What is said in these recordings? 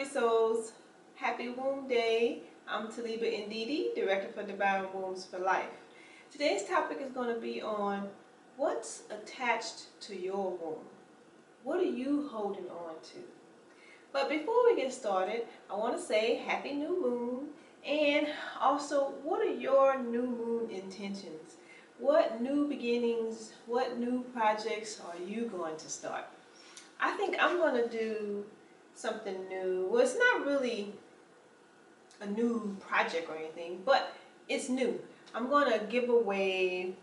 lovely souls. Happy Womb Day. I'm Taliba Ndidi, Director for Divine Wombs for Life. Today's topic is going to be on what's attached to your womb. What are you holding on to? But before we get started, I want to say Happy New Moon, and also what are your new moon intentions? What new beginnings, what new projects are you going to start? I think I'm going to do something new. Well, it's not really a new project or anything, but it's new. I'm going to give away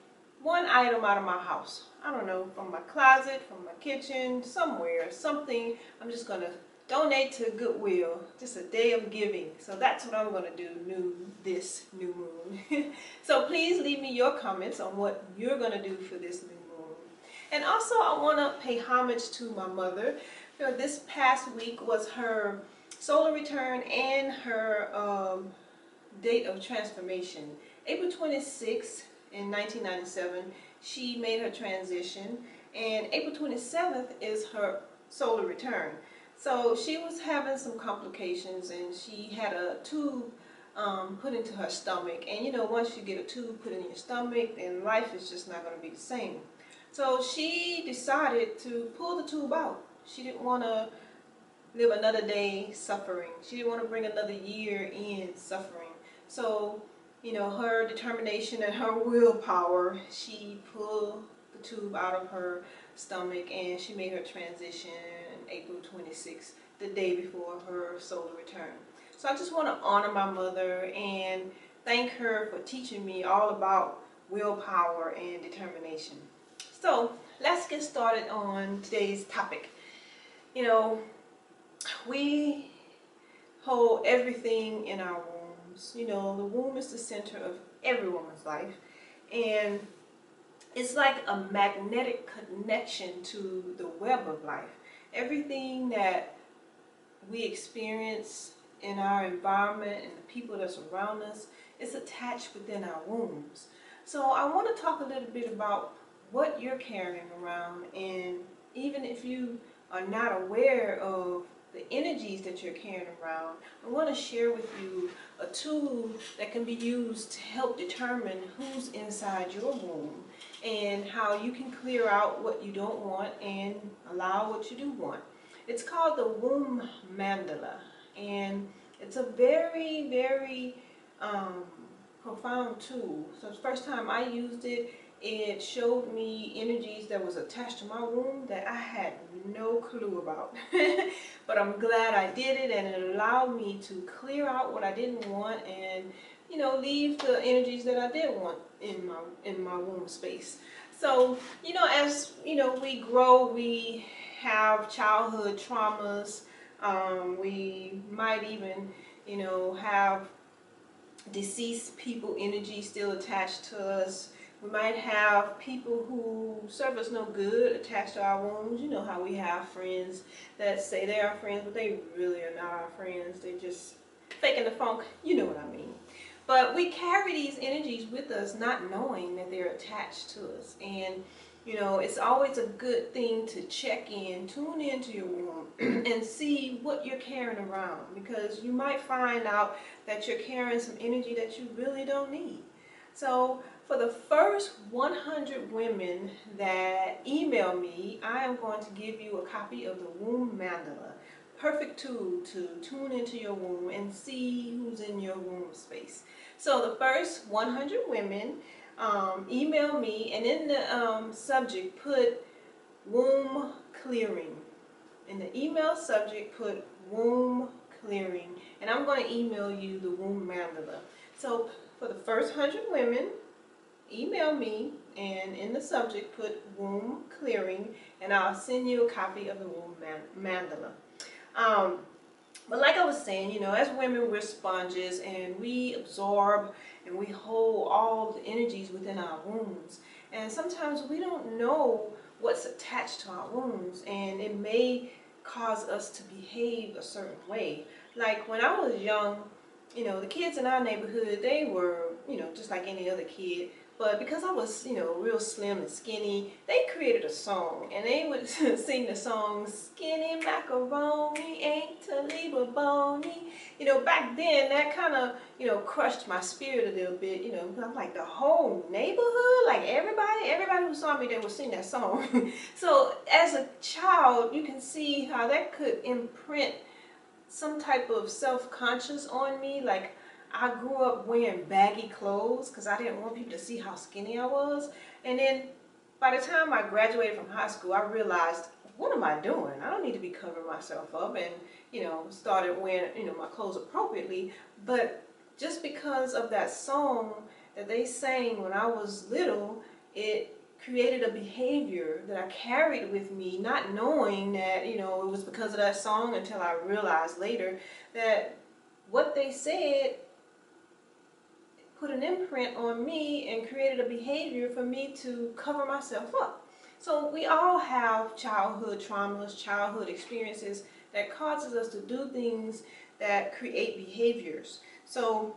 one item out of my house. I don't know, from my closet, from my kitchen, somewhere, something. I'm just going to donate to Goodwill. Just a day of giving. So that's what I'm going to do this new moon. So please leave me your comments on what you're going to do for this new moon. And also I want to pay homage to my mother. You know, this past week was her solar return and her date of transformation. April 26th in 1997, she made her transition, and April 27th is her solar return. So she was having some complications, and she had a tube put into her stomach. And you know, once you get a tube put in your stomach, then life is just not going to be the same. So she decided to pull the tube out. She didn't want to live another day suffering. She didn't want to bring another year in suffering. So, you know, her determination and her willpower, she pulled the tube out of her stomach and she made her transition April 26th, the day before her solar return. So I just want to honor my mother and thank her for teaching me all about willpower and determination. So let's get started on today's topic. You know, we hold everything in our wombs. You know, the womb is the center of every woman's life, and it's like a magnetic connection to the web of life. Everything that we experience in our environment and the people that's around us is attached within our wombs. So I want to talk a little bit about what you're carrying around, and even if you are not aware of the energies that you're carrying around, I want to share with you a tool that can be used to help determine who's inside your womb and how you can clear out what you don't want and allow what you do want. It's called the womb mandala, and it's a very, very profound tool. So the first time I used it, it showed me energies that was attached to my womb that I had no clue about. But I'm glad I did it, and it allowed me to clear out what I didn't want and, you know, leave the energies that I did want in my womb space. So, you know, as you know, we grow, we have childhood traumas. We might even, you know, have deceased people energy still attached to us. We might have people who serve us no good attached to our wombs. You know how we have friends that say they are friends, but they really are not our friends. They're just faking the funk. You know what I mean. But we carry these energies with us not knowing that they're attached to us. And, you know, it's always a good thing to check in, tune into your womb and see what you're carrying around, because you might find out that you're carrying some energy that you really don't need. So for the first 100 women that email me, I am going to give you a copy of the Womb Mandala. Perfect tool to tune into your womb and see who's in your womb space. So the first 100 women email me, and in the subject put womb clearing. In the email subject put womb clearing, and I'm going to email you the Womb Mandala. So for the first 100 women, email me and in the subject put womb clearing, and I'll send you a copy of the Womb Mandala. But like I was saying, you know, as women, we're sponges, and we absorb and we hold all the energies within our wombs. And sometimes we don't know what's attached to our wombs, and it may cause us to behave a certain way. Like when I was young, you know, the kids in our neighborhood, they were, you know, just like any other kid. But because I was, real slim and skinny, they created a song, and they would sing the song, "Skinny macaroni ain't Taliba bony." Back then that kind of, crushed my spirit a little bit, because I'm like, the whole neighborhood, like everybody who saw me, they would sing that song. So as a child, you can see how that could imprint some type of self-conscious on me. Like, I grew up wearing baggy clothes because I didn't want people to see how skinny I was. And then by the time I graduated from high school, I realized, what am I doing? I don't need to be covering myself up, and started wearing my clothes appropriately. But just because of that song that they sang when I was little, it created a behavior that I carried with me, not knowing that it was because of that song, until I realized later that what they said put an imprint on me and created a behavior for me to cover myself up. So we all have childhood traumas, childhood experiences that causes us to do things that create behaviors. So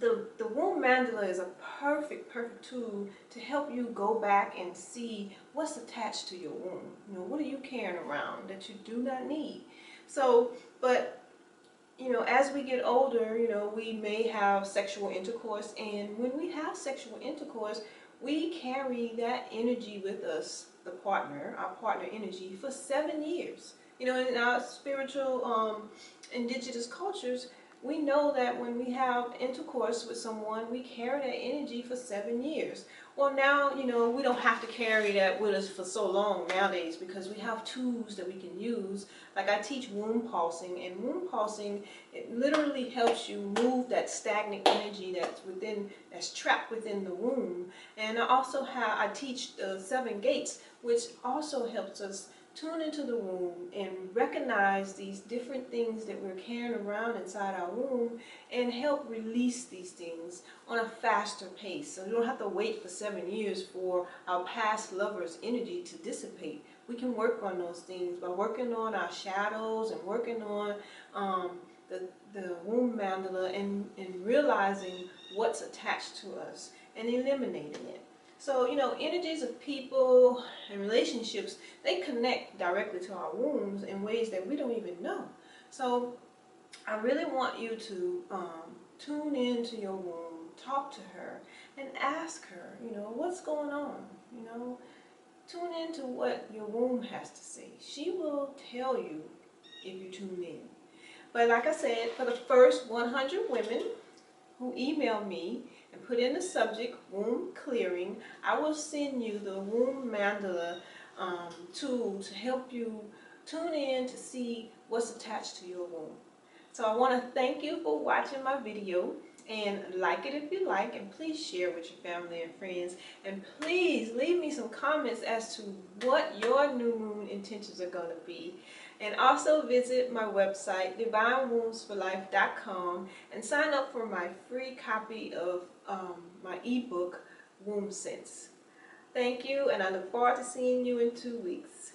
the womb mandala is a perfect tool to help you go back and see what's attached to your womb. What are you carrying around that you do not need? So, but as we get older, we may have sexual intercourse, and when we have sexual intercourse, we carry that energy with us, our partner energy, for 7 years. In our spiritual, indigenous cultures, we know that when we have intercourse with someone, we carry that energy for 7 years. Well, now, we don't have to carry that with us for so long nowadays, because we have tools that we can use. Like, I teach womb pulsing, and womb pulsing, it literally helps you move that stagnant energy that's trapped within the womb. And I teach the 7 gates, which also helps us tune into the womb and recognize these different things that we're carrying around inside our womb, and help release these things on a faster pace. So you don't have to wait for 7 years for our past lovers' energy to dissipate. We can work on those things by working on our shadows and working on the womb mandala, and realizing what's attached to us and eliminating it. So, energies of people and relationships, they connect directly to our wombs in ways that we don't even know. So, I really want you to tune into your womb, talk to her, and ask her, what's going on? Tune into what your womb has to say. She will tell you if you tune in. But like I said, for the first 100 women who email me and put in the subject womb clearing, I will send you the womb mandala tool to help you tune in to see what's attached to your womb. So I want to thank you for watching my video, and like it if you like, and please share with your family and friends, and please leave me some comments as to what your new moon intentions are going to be. And also visit my website, divinewombsforlife.com, and sign up for my free copy of my ebook, Womb Sense. Thank you, and I look forward to seeing you in 2 weeks.